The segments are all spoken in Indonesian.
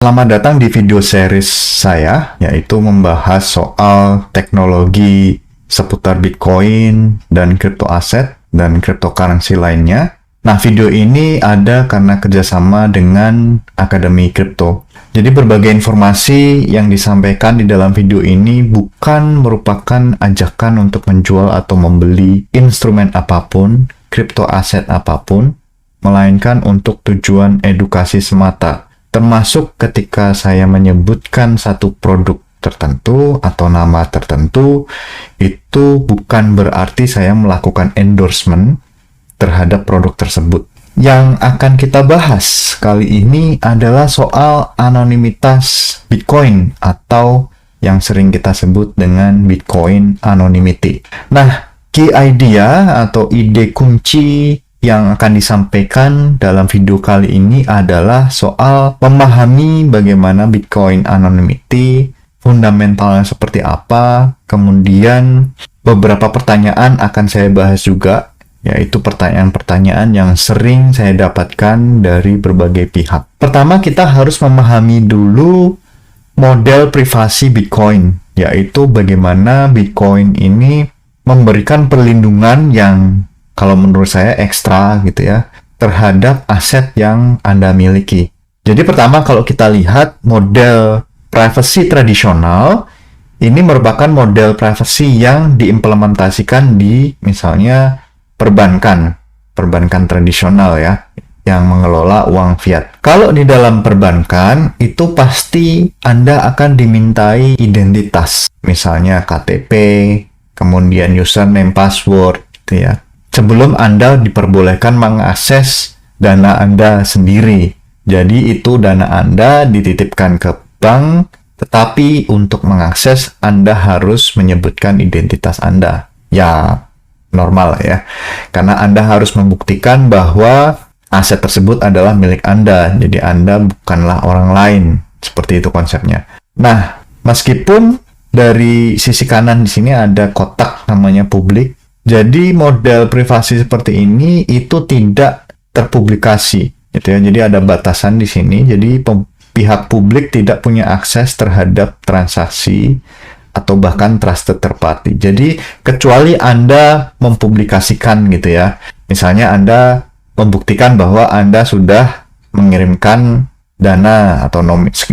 Selamat datang di video series saya, yaitu membahas soal teknologi seputar Bitcoin dan crypto aset dan cryptocurrency lainnya. Nah, video ini ada karena kerjasama dengan Akademi Kripto. Jadi berbagai informasi yang disampaikan di dalam video ini bukan merupakan ajakan untuk menjual atau membeli instrumen apapun, crypto aset apapun, melainkan untuk tujuan edukasi semata. Termasuk ketika saya menyebutkan satu produk tertentu atau nama tertentu, itu bukan berarti saya melakukan endorsement terhadap produk tersebut. Yang akan kita bahas kali ini adalah soal anonimitas Bitcoin atau yang sering kita sebut dengan Bitcoin anonymity. Nah, key idea atau ide kunci yang akan disampaikan dalam video kali ini adalah soal memahami bagaimana Bitcoin anonymity, fundamentalnya seperti apa, kemudian beberapa pertanyaan akan saya bahas juga, yaitu pertanyaan-pertanyaan yang sering saya dapatkan dari berbagai pihak. Pertama, kita harus memahami dulu model privasi Bitcoin, yaitu bagaimana Bitcoin ini memberikan perlindungan yang kalau menurut saya ekstra gitu ya, terhadap aset yang Anda miliki. Jadi pertama kalau kita lihat model privacy tradisional, ini merupakan model privacy yang diimplementasikan di misalnya perbankan tradisional ya, yang mengelola uang fiat. Kalau di dalam perbankan, itu pasti Anda akan dimintai identitas, misalnya KTP, kemudian username, password gitu ya, sebelum Anda diperbolehkan mengakses dana Anda sendiri. Jadi itu dana Anda dititipkan ke bank, tetapi untuk mengakses Anda harus menyebutkan identitas Anda. Ya, normal ya. Karena Anda harus membuktikan bahwa aset tersebut adalah milik Anda. Jadi Anda bukanlah orang lain. Seperti itu konsepnya. Nah, meskipun dari sisi kanan di sini ada kotak namanya publik, jadi model privasi seperti ini itu tidak terpublikasi, gitu ya. Jadi ada batasan di sini. Jadi pihak publik tidak punya akses terhadap transaksi atau bahkan trusted third party. Jadi kecuali Anda mempublikasikan gitu ya. Misalnya Anda membuktikan bahwa Anda sudah mengirimkan dana atau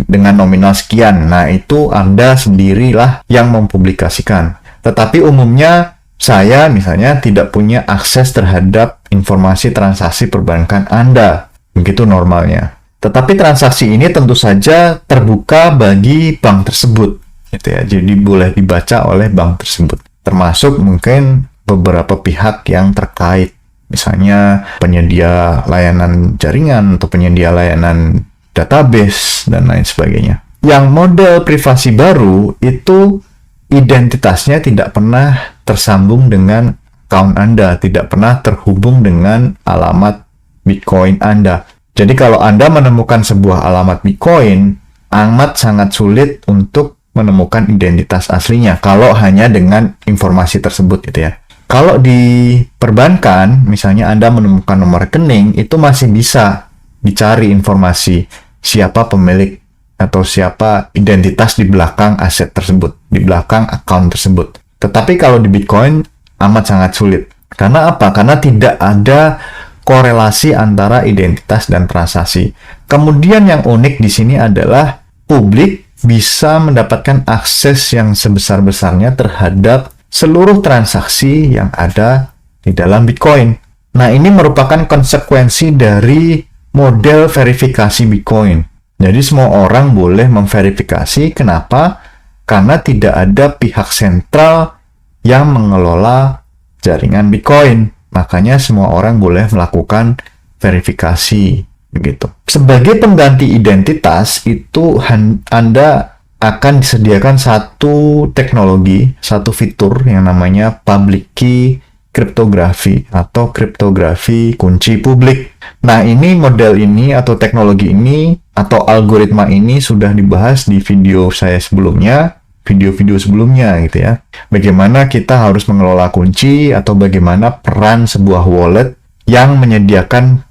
dengan nominal sekian. Nah, itu Anda sendirilah yang mempublikasikan. Tetapi umumnya saya misalnya tidak punya akses terhadap informasi transaksi perbankan Anda. Begitu normalnya. Tetapi transaksi ini tentu saja terbuka bagi bank tersebut. Gitu ya. Jadi boleh dibaca oleh bank tersebut. Termasuk mungkin beberapa pihak yang terkait. Misalnya penyedia layanan jaringan atau penyedia layanan database dan lain sebagainya. Yang model privasi baru itu identitasnya tidak pernah tersambung dengan account Anda, tidak pernah terhubung dengan alamat Bitcoin Anda. Jadi kalau Anda menemukan sebuah alamat Bitcoin, amat sangat sulit untuk menemukan identitas aslinya kalau hanya dengan informasi tersebut gitu ya. Kalau di perbankan, misalnya Anda menemukan nomor rekening, itu masih bisa dicari informasi siapa pemilik atau siapa identitas di belakang aset tersebut, di belakang account tersebut. Tetapi kalau di Bitcoin amat sangat sulit. Karena apa? Karena tidak ada korelasi antara identitas dan transaksi. Kemudian yang unik di sini adalah publik bisa mendapatkan akses yang sebesar-besarnya terhadap seluruh transaksi yang ada di dalam Bitcoin. Nah, ini merupakan konsekuensi dari model verifikasi Bitcoin. Jadi semua orang boleh memverifikasi. Kenapa? Karena tidak ada pihak sentral yang mengelola jaringan Bitcoin. Makanya semua orang boleh melakukan verifikasi. Begitu. Sebagai pengganti identitas, itu Anda akan disediakan satu teknologi, satu fitur yang namanya public key kriptografi atau kriptografi kunci publik. Nah, ini model ini atau teknologi ini atau algoritma ini sudah dibahas di video saya sebelumnya, video-video sebelumnya gitu ya. Bagaimana kita harus mengelola kunci atau bagaimana peran sebuah wallet yang menyediakan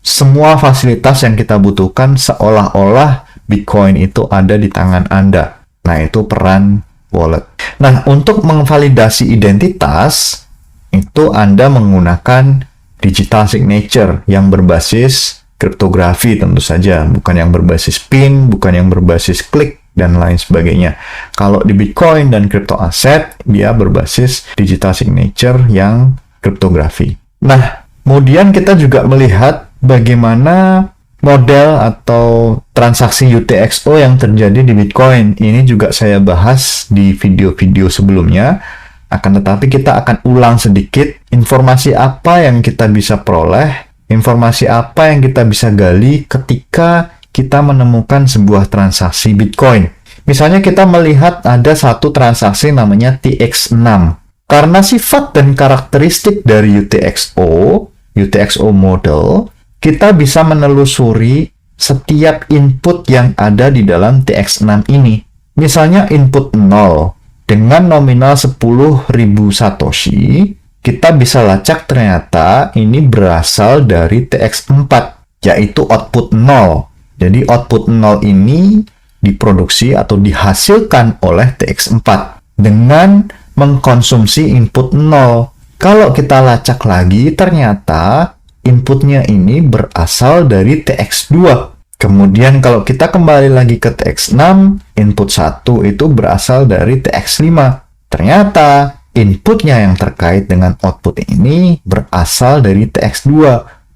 semua fasilitas yang kita butuhkan seolah-olah Bitcoin itu ada di tangan Anda. Nah, itu peran wallet. Nah, untuk memvalidasi identitas, itu Anda menggunakan digital signature yang berbasis kriptografi tentu saja, bukan yang berbasis PIN, bukan yang berbasis klik, dan lain sebagainya. Kalau di Bitcoin dan crypto aset, dia berbasis digital signature yang kriptografi. Nah, kemudian kita juga melihat bagaimana model atau transaksi UTXO yang terjadi di Bitcoin. Ini juga saya bahas di video-video sebelumnya. Akan tetapi kita akan ulang sedikit informasi apa yang kita bisa peroleh, informasi apa yang kita bisa gali ketika kita menemukan sebuah transaksi Bitcoin. Misalnya kita melihat ada satu transaksi namanya TX6. Karena sifat dan karakteristik dari UTXO model, kita bisa menelusuri setiap input yang ada di dalam TX6 ini. Misalnya input 0 dengan nominal 10.000 Satoshi, kita bisa lacak ternyata ini berasal dari TX4, yaitu output 0. Jadi output 0 ini diproduksi atau dihasilkan oleh TX4 dengan mengkonsumsi input 0. Kalau kita lacak lagi, ternyata inputnya ini berasal dari TX2. Kemudian kalau kita kembali lagi ke TX6, input 1 itu berasal dari TX5. Ternyata inputnya yang terkait dengan output ini berasal dari TX2.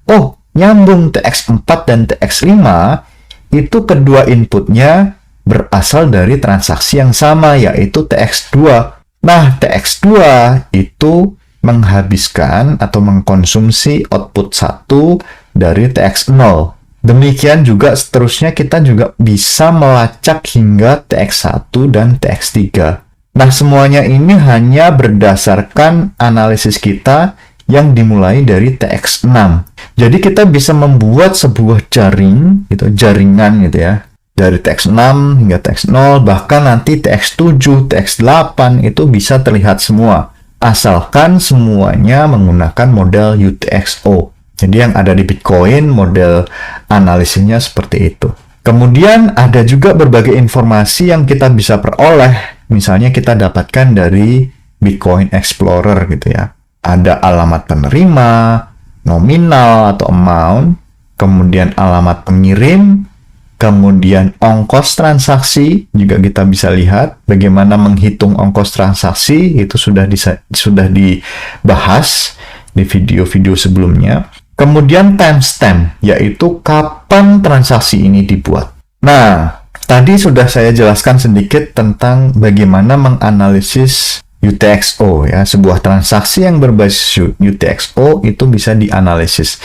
Oh, nyambung TX4 dan TX5 itu kedua inputnya berasal dari transaksi yang sama, yaitu TX2. Nah, TX2 itu menghabiskan atau mengkonsumsi output 1 dari TX0. Demikian juga seterusnya kita juga bisa melacak hingga TX1 dan TX3. Nah, semuanya ini hanya berdasarkan analisis kita yang dimulai dari TX6. Jadi kita bisa membuat sebuah jaringan gitu ya. Dari TX6 hingga TX0, bahkan nanti TX7, TX8 itu bisa terlihat semua. Asalkan semuanya menggunakan model UTXO. Jadi yang ada di Bitcoin, model analisisnya seperti itu. Kemudian ada juga berbagai informasi yang kita bisa peroleh. Misalnya kita dapatkan dari Bitcoin Explorer gitu ya. Ada alamat penerima, nominal atau amount, kemudian alamat pengirim, kemudian ongkos transaksi, juga kita bisa lihat bagaimana menghitung ongkos transaksi, itu sudah dibahas di video-video sebelumnya. Kemudian timestamp, yaitu kapan transaksi ini dibuat. Nah, tadi sudah saya jelaskan sedikit tentang bagaimana menganalisis UTXO ya, sebuah transaksi yang berbasis UTXO itu bisa dianalisis.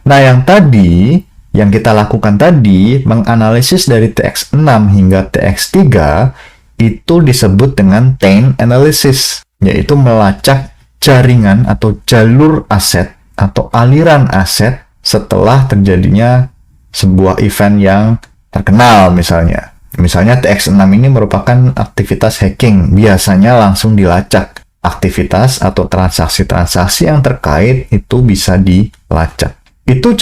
Nah, yang kita lakukan tadi, menganalisis dari TX6 hingga TX3, itu disebut dengan chain analysis, yaitu melacak jaringan atau jalur aset atau aliran aset setelah terjadinya sebuah event yang terkenal misalnya. Misalnya TX6 ini merupakan aktivitas hacking, biasanya langsung dilacak. Aktivitas atau transaksi-transaksi yang terkait itu bisa dilacak. Itu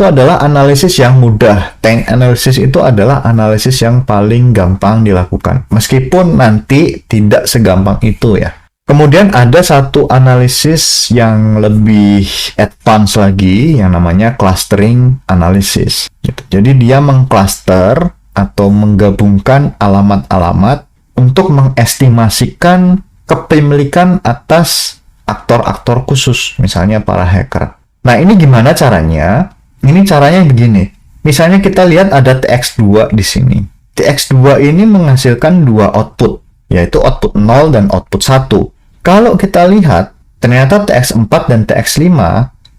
adalah analisis yang mudah. Chain analysis itu adalah analisis yang paling gampang dilakukan. Meskipun nanti tidak segampang itu ya. Kemudian ada satu analisis yang lebih advance lagi yang namanya clustering analysis. Jadi dia mengcluster atau menggabungkan alamat-alamat untuk mengestimasikan kepemilikan atas aktor-aktor khusus, misalnya para hacker. Nah, ini gimana caranya? Ini caranya begini. Misalnya kita lihat ada TX2 di sini. TX2 ini menghasilkan dua output, yaitu output 0 dan output 1. Kalau kita lihat, ternyata TX4 dan TX5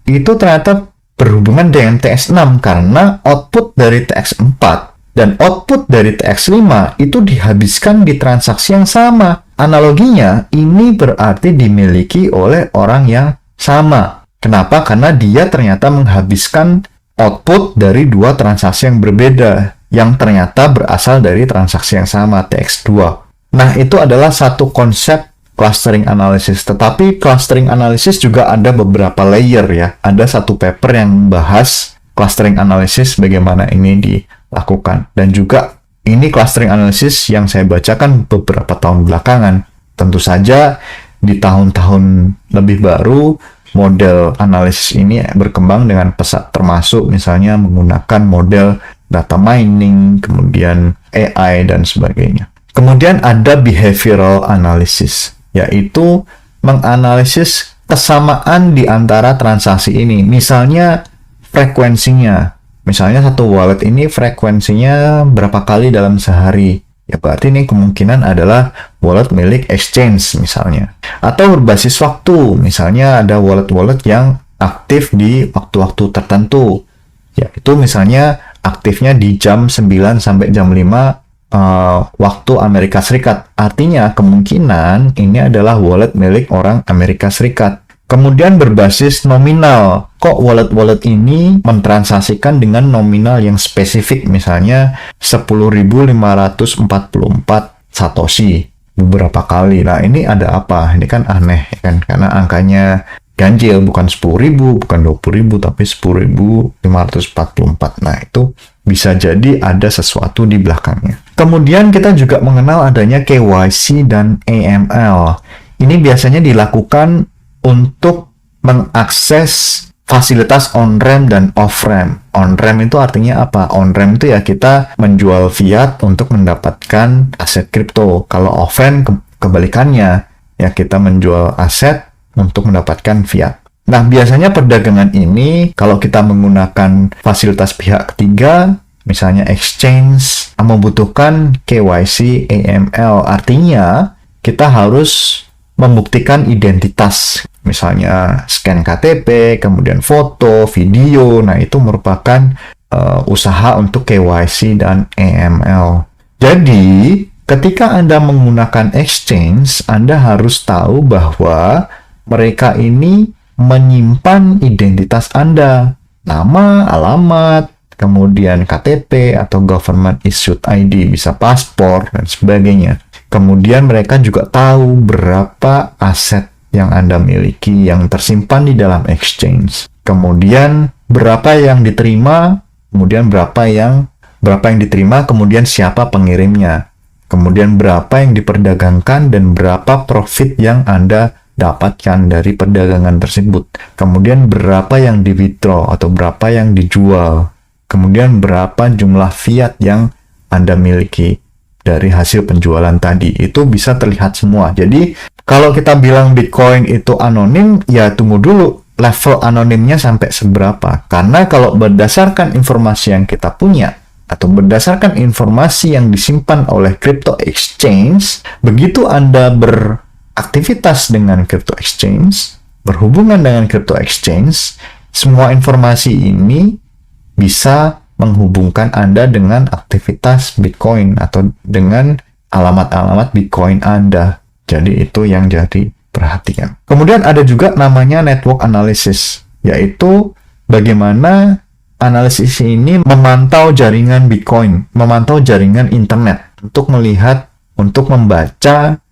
itu ternyata berhubungan dengan TX6 karena output dari TX4 dan output dari TX5 itu dihabiskan di transaksi yang sama. Analoginya, ini berarti dimiliki oleh orang yang sama. Kenapa? Karena dia ternyata menghabiskan output dari dua transaksi yang berbeda, yang ternyata berasal dari transaksi yang sama, TX2. Nah, itu adalah satu konsep clustering analysis. Tetapi clustering analysis juga ada beberapa layer ya. Ada satu paper yang membahas clustering analysis, bagaimana ini dilakukan. Dan juga Ini clustering analysis yang saya bacakan beberapa tahun belakangan. Tentu saja di tahun-tahun lebih baru, model analisis ini berkembang dengan pesat, termasuk misalnya menggunakan model data mining, kemudian AI, dan sebagainya. Kemudian ada behavioral analysis, yaitu menganalisis kesamaan di antara transaksi ini. Misalnya frekuensinya. Misalnya satu wallet ini frekuensinya berapa kali dalam sehari. Ya berarti ini kemungkinan adalah wallet milik exchange misalnya. Atau berbasis waktu. Misalnya ada wallet-wallet yang aktif di waktu-waktu tertentu. Ya itu misalnya aktifnya di jam 9 sampai jam 5 waktu Amerika Serikat. Artinya kemungkinan ini adalah wallet milik orang Amerika Serikat. Kemudian berbasis nominal. Kok wallet-wallet ini mentransaksikan dengan nominal yang spesifik, misalnya 10.544 Satoshi beberapa kali. Nah, ini ada apa? Ini kan aneh, kan? Karena angkanya ganjil, bukan 10.000, bukan 20.000, tapi 10.544. Nah, itu bisa jadi ada sesuatu di belakangnya. Kemudian kita juga mengenal adanya KYC dan AML. Ini biasanya dilakukan untuk mengakses fasilitas on-ramp dan off-ramp. On-ramp itu artinya apa? On-ramp itu ya kita menjual fiat untuk mendapatkan aset kripto. Kalau off-ramp kebalikannya, ya kita menjual aset untuk mendapatkan fiat. Nah, biasanya perdagangan ini kalau kita menggunakan fasilitas pihak ketiga, misalnya exchange, membutuhkan KYC, AML. Artinya kita harus membuktikan identitas, misalnya scan KTP, kemudian foto, video. Nah, itu merupakan usaha untuk KYC dan AML. Jadi, ketika Anda menggunakan exchange, Anda harus tahu bahwa mereka ini menyimpan identitas Anda, nama, alamat, kemudian KTP atau government issued ID, bisa paspor dan sebagainya. Kemudian mereka juga tahu berapa aset yang Anda miliki yang tersimpan di dalam exchange. Kemudian berapa yang diterima, kemudian berapa yang diterima, kemudian siapa pengirimnya. Kemudian berapa yang diperdagangkan dan berapa profit yang Anda dapatkan dari perdagangan tersebut. Kemudian berapa yang di-withdraw atau berapa yang dijual. Kemudian berapa jumlah fiat yang Anda miliki dari hasil penjualan tadi. Itu bisa terlihat semua. Jadi, kalau kita bilang Bitcoin itu anonim, ya tunggu dulu level anonimnya sampai seberapa. Karena kalau berdasarkan informasi yang kita punya, atau berdasarkan informasi yang disimpan oleh crypto exchange, begitu Anda beraktivitas dengan crypto exchange, berhubungan dengan crypto exchange, semua informasi ini bisa menghubungkan Anda dengan aktivitas Bitcoin atau dengan alamat-alamat Bitcoin Anda. Jadi itu yang jadi perhatian. Kemudian ada juga namanya network analysis, yaitu bagaimana analisis ini memantau jaringan Bitcoin, memantau jaringan internet untuk melihat, untuk membaca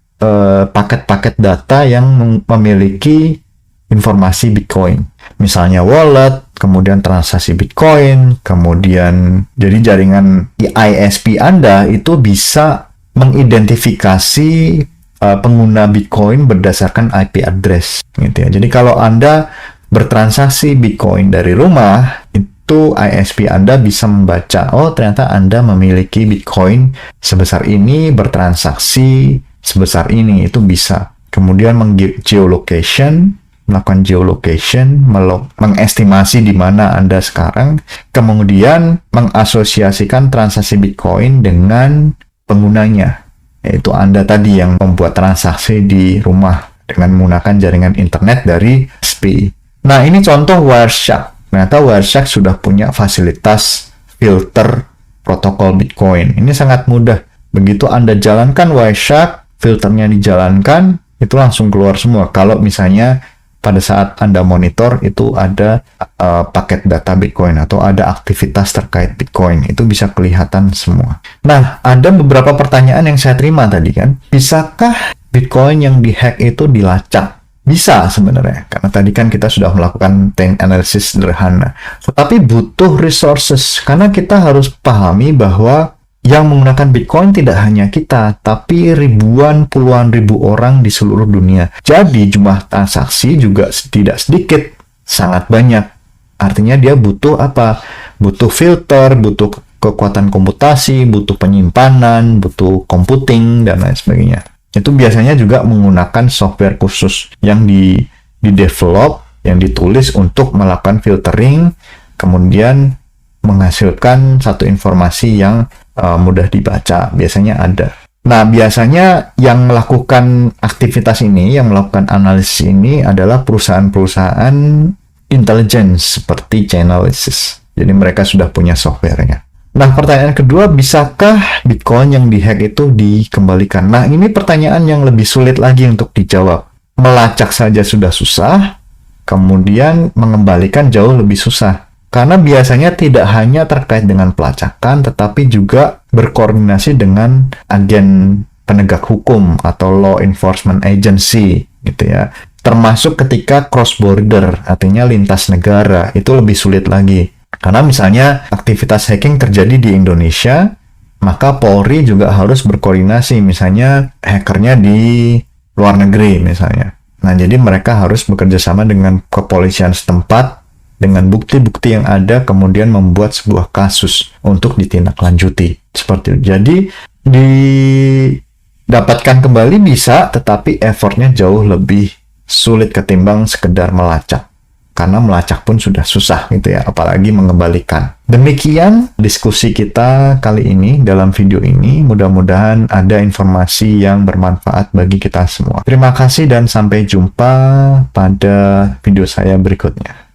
paket-paket data yang memiliki informasi Bitcoin. Misalnya wallet, kemudian transaksi Bitcoin, kemudian jadi jaringan ISP Anda itu bisa mengidentifikasi pengguna Bitcoin berdasarkan IP address, gitu ya. Jadi kalau Anda bertransaksi Bitcoin dari rumah, itu ISP Anda bisa membaca, oh ternyata Anda memiliki Bitcoin sebesar ini, bertransaksi sebesar ini, itu bisa. Kemudian melakukan geolocation, mengestimasi di mana Anda sekarang, kemudian mengasosiasikan transaksi Bitcoin dengan penggunanya, yaitu Anda tadi yang membuat transaksi di rumah dengan menggunakan jaringan internet dari SPI. Nah, ini contoh Wireshark. Ternyata Wireshark sudah punya fasilitas filter protokol Bitcoin. Ini sangat mudah. Begitu Anda jalankan Wireshark, filternya dijalankan, itu langsung keluar semua. Kalau misalnya pada saat Anda monitor itu ada paket data Bitcoin atau ada aktivitas terkait Bitcoin, itu bisa kelihatan semua. Nah, ada beberapa pertanyaan yang saya terima tadi kan. Bisakah Bitcoin yang dihack itu dilacak? Bisa sebenarnya, karena tadi kan kita sudah melakukan tank analysis sederhana. Tetapi butuh resources, karena kita harus pahami bahwa yang menggunakan Bitcoin tidak hanya kita, tapi ribuan, puluhan ribu orang di seluruh dunia. Jadi jumlah transaksi juga tidak sedikit, sangat banyak. Artinya dia butuh apa? Butuh filter, butuh kekuatan komputasi, butuh penyimpanan, butuh computing, dan lain sebagainya. Itu biasanya juga menggunakan software khusus yang di-develop, yang ditulis untuk melakukan filtering, kemudian menghasilkan satu informasi yang mudah dibaca, biasanya ada. Nah, biasanya yang melakukan aktivitas ini, yang melakukan analisis ini adalah perusahaan-perusahaan intelligence seperti Chainalysis. Jadi mereka sudah punya softwarenya. Nah, pertanyaan kedua, bisakah Bitcoin yang dihack itu dikembalikan? Nah, ini pertanyaan yang lebih sulit lagi untuk dijawab. Melacak saja sudah susah, kemudian mengembalikan jauh lebih susah. Karena biasanya tidak hanya terkait dengan pelacakan, tetapi juga berkoordinasi dengan agen penegak hukum atau law enforcement agency, gitu ya. Termasuk ketika cross border, artinya lintas negara, itu lebih sulit lagi. Karena misalnya aktivitas hacking terjadi di Indonesia, maka Polri juga harus berkoordinasi, misalnya hackernya di luar negeri misalnya. Nah, jadi mereka harus bekerja sama dengan kepolisian setempat, dengan bukti-bukti yang ada, kemudian membuat sebuah kasus untuk ditindaklanjuti. Seperti itu. Jadi, didapatkan kembali bisa, tetapi effortnya jauh lebih sulit ketimbang sekedar melacak. Karena melacak pun sudah susah gitu ya, apalagi mengembalikan. Demikian diskusi kita kali ini dalam video ini. Mudah-mudahan ada informasi yang bermanfaat bagi kita semua. Terima kasih dan sampai jumpa pada video saya berikutnya.